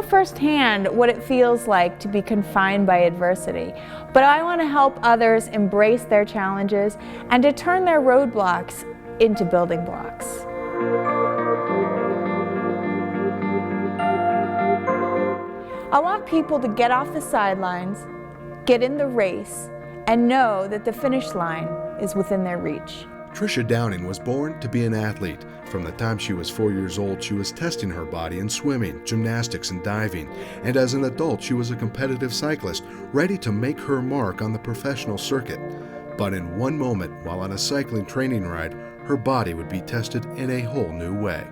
firsthand what it feels like to be confined by adversity, but I want to help others embrace their challenges and to turn their roadblocks into building blocks. I want people to get off the sidelines, get in the race, and know that the finish line is within their reach. Tricia Downing was born to be an athlete. From the time she was 4 years old, she was testing her body in swimming, gymnastics, and diving. And as an adult, she was a competitive cyclist, ready to make her mark on the professional circuit. But in one moment, while on a cycling training ride, her body would be tested in a whole new way.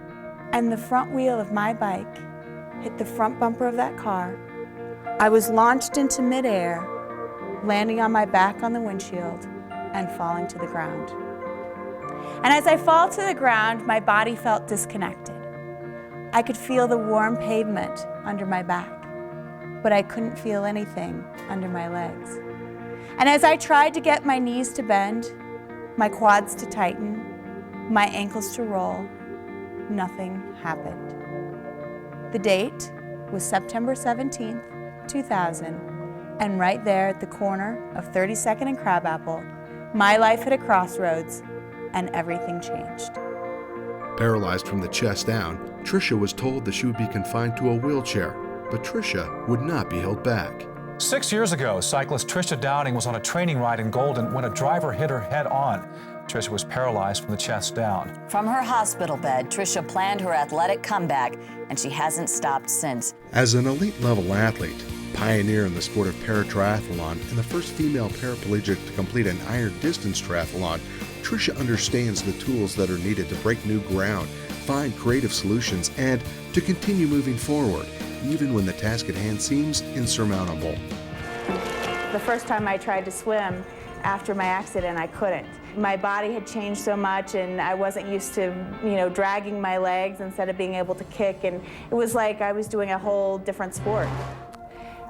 And the front wheel of my bike hit the front bumper of that car. I was launched into midair, landing on my back on the windshield and falling to the ground. And as I fall to the ground, my body felt disconnected. I could feel the warm pavement under my back, but I couldn't feel anything under my legs. And as I tried to get my knees to bend, my quads to tighten, my ankles to roll, nothing happened. The date was September 17th, 2000, and right there at the corner of 32nd and Crabapple, my life hit a crossroads and everything changed. Paralyzed from the chest down, Tricia was told that she would be confined to a wheelchair, but Tricia would not be held back. 6 years ago, cyclist Tricia Downing was on a training ride in Golden when a driver hit her head on. Tricia was paralyzed from the chest down. From her hospital bed, Tricia planned her athletic comeback, and she hasn't stopped since. As an elite-level athlete, pioneer in the sport of para-triathlon, and the first female paraplegic to complete an iron distance triathlon, Tricia understands the tools that are needed to break new ground, find creative solutions, and to continue moving forward, even when the task at hand seems insurmountable. The first time I tried to swim after my accident, I couldn't. My body had changed so much, and I wasn't used to, dragging my legs instead of being able to kick, and it was like I was doing a whole different sport.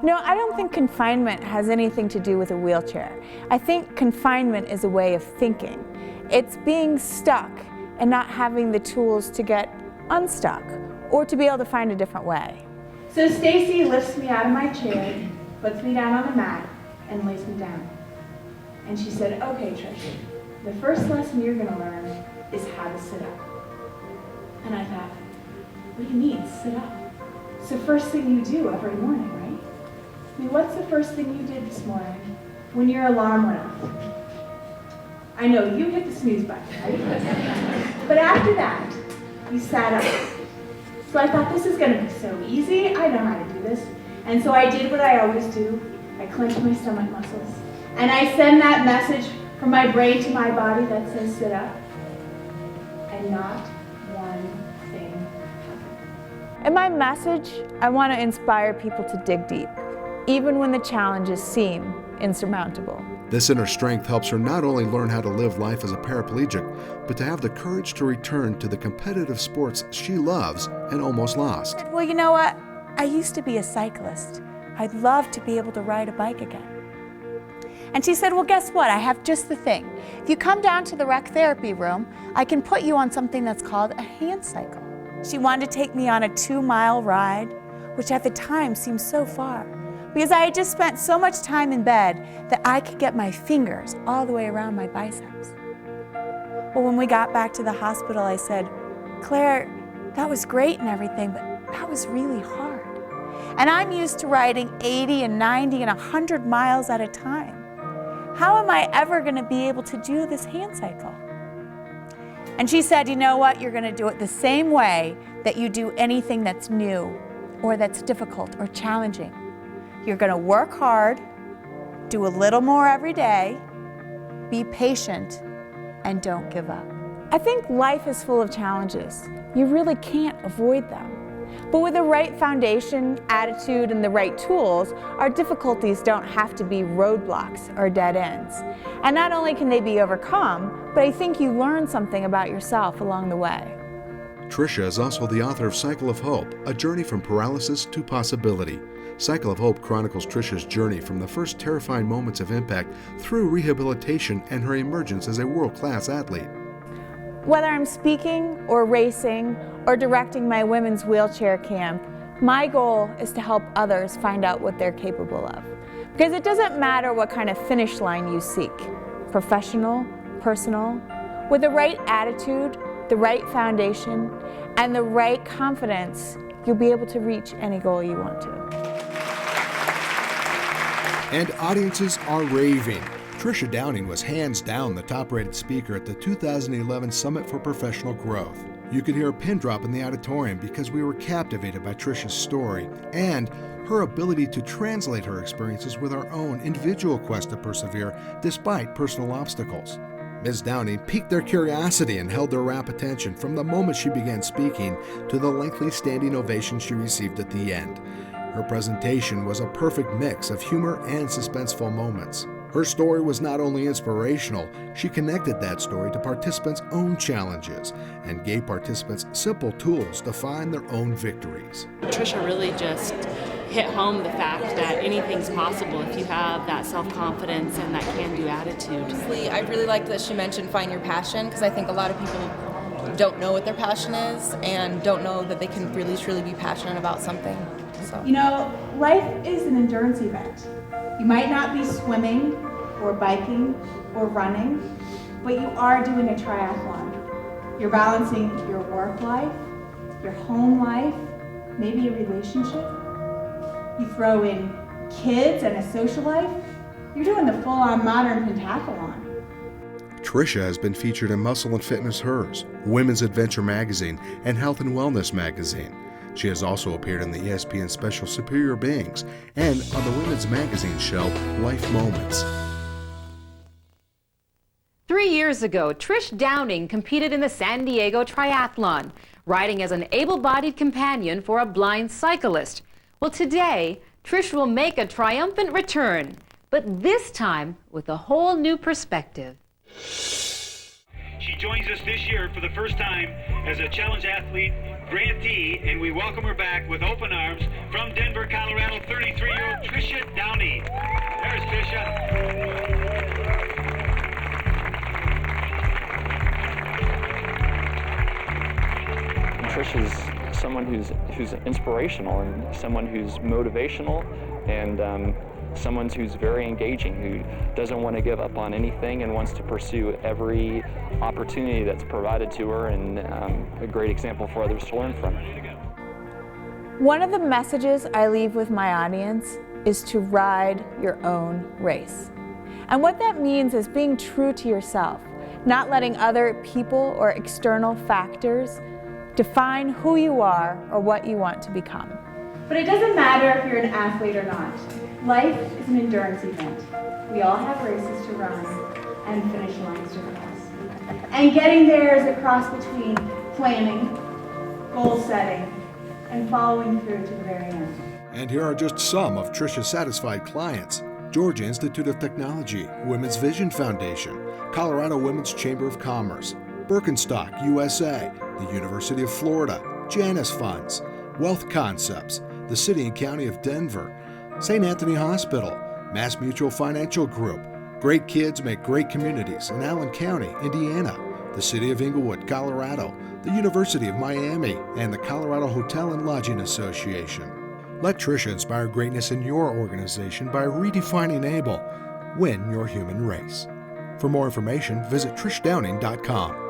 No, I don't think confinement has anything to do with a wheelchair. I think confinement is a way of thinking. It's being stuck and not having the tools to get unstuck or to be able to find a different way. So Stacy lifts me out of my chair, puts me down on the mat, and lays me down. And she said, "Okay, Tricia, the first lesson you're going to learn is how to sit up." And I thought, what do you mean, sit up? It's the first thing you do every morning, right? I mean, what's the first thing you did this morning when your alarm went off? I know you hit the snooze button, right? But after that, you sat up. So I thought, this is going to be so easy. I know how to do this. And so I did what I always do. I clenched my stomach muscles. And I send that message from my brain to my body that says sit up. And not one thing happened. In my message, I want to inspire people to dig deep, even when the challenges seem insurmountable. This inner strength helps her not only learn how to live life as a paraplegic, but to have the courage to return to the competitive sports she loves and almost lost. Well, you know what? I used to be a cyclist. I'd love to be able to ride a bike again. And she said, well, guess what? I have just the thing. If you come down to the rec therapy room, I can put you on something that's called a hand cycle. She wanted to take me on a 2-mile ride, which at the time seemed so far, because I had just spent so much time in bed that I could get my fingers all the way around my biceps. Well, when we got back to the hospital, I said, Claire, that was great and everything, but that was really hard. And I'm used to riding 80 and 90 and 100 miles at a time. How am I ever going to be able to do this hand cycle? And she said, you know what? You're going to do it the same way that you do anything that's new or that's difficult or challenging. You're going to work hard, do a little more every day, be patient, and don't give up. I think life is full of challenges. You really can't avoid them. But with the right foundation, attitude, and the right tools, our difficulties don't have to be roadblocks or dead ends. And not only can they be overcome, but I think you learn something about yourself along the way. Tricia is also the author of Cycle of Hope, A Journey from Paralysis to Possibility. Cycle of Hope chronicles Tricia's journey from the first terrifying moments of impact through rehabilitation and her emergence as a world-class athlete. Whether I'm speaking or racing or directing my women's wheelchair camp, My goal is to help others find out what they're capable of. Because it doesn't matter what kind of finish line you seek, professional, personal, with the right attitude, the right foundation, and the right confidence, you'll be able to reach any goal you want to. And audiences are raving. Tricia Downing was hands down the top-rated speaker at the 2011 Summit for Professional Growth. You could hear a pin drop in the auditorium because we were captivated by Tricia's story and her ability to translate her experiences with our own individual quest to persevere despite personal obstacles. Ms. Downing piqued their curiosity and held their rapt attention from the moment she began speaking to the lengthy standing ovation she received at the end. Her presentation was a perfect mix of humor and suspenseful moments. Her story was not only inspirational, she connected that story to participants' own challenges and gave participants simple tools to find their own victories. Tricia really just hit home the fact that anything's possible if you have that self-confidence and that can-do attitude. I really like that she mentioned find your passion, because I think a lot of people don't know what their passion is and don't know that they can really truly be passionate about something. So. You know, life is an endurance event. You might not be swimming or biking or running, but you are doing a triathlon. You're balancing your work life, your home life, maybe a relationship. You throw in kids and a social life. You're doing the full-on modern pentathlon. Tricia has been featured in Muscle and Fitness Hers, Women's Adventure Magazine, and Health and Wellness Magazine. She has also appeared in the ESPN special Superior Beings and on the women's magazine show Life Moments. 3 years ago, Tricia Downing competed in the San Diego Triathlon, riding as an able-bodied companion for a blind cyclist. Well, today, Trish will make a triumphant return, but this time with a whole new perspective. She joins us this year for the first time as a Challenge Athlete grantee, and we welcome her back with open arms from Denver, Colorado, 33-year-old Tricia Downing. There's Tricia. Tricia's someone who's inspirational and someone who's motivational and someone who's very engaging, who doesn't want to give up on anything and wants to pursue every opportunity that's provided to her, and a great example for others to learn from. One of the messages I leave with my audience is to ride your own race. And what that means is being true to yourself, not letting other people or external factors define who you are or what you want to become. But it doesn't matter if you're an athlete or not. Life is an endurance event. We all have races to run and finish lines to cross. And getting there is a cross between planning, goal setting, and following through to the very end. And here are just some of Tricia's satisfied clients: Georgia Institute of Technology, Women's Vision Foundation, Colorado Women's Chamber of Commerce, Birkenstock USA, the University of Florida, Janus Funds, Wealth Concepts, the City and County of Denver, St. Anthony Hospital, Mass Mutual Financial Group, Great Kids Make Great Communities in Allen County, Indiana, the City of Inglewood, Colorado, the University of Miami, and the Colorado Hotel and Lodging Association. Let Tricia inspire greatness in your organization by RedefiningAble. Win your human race. For more information, visit TriciaDowning.com.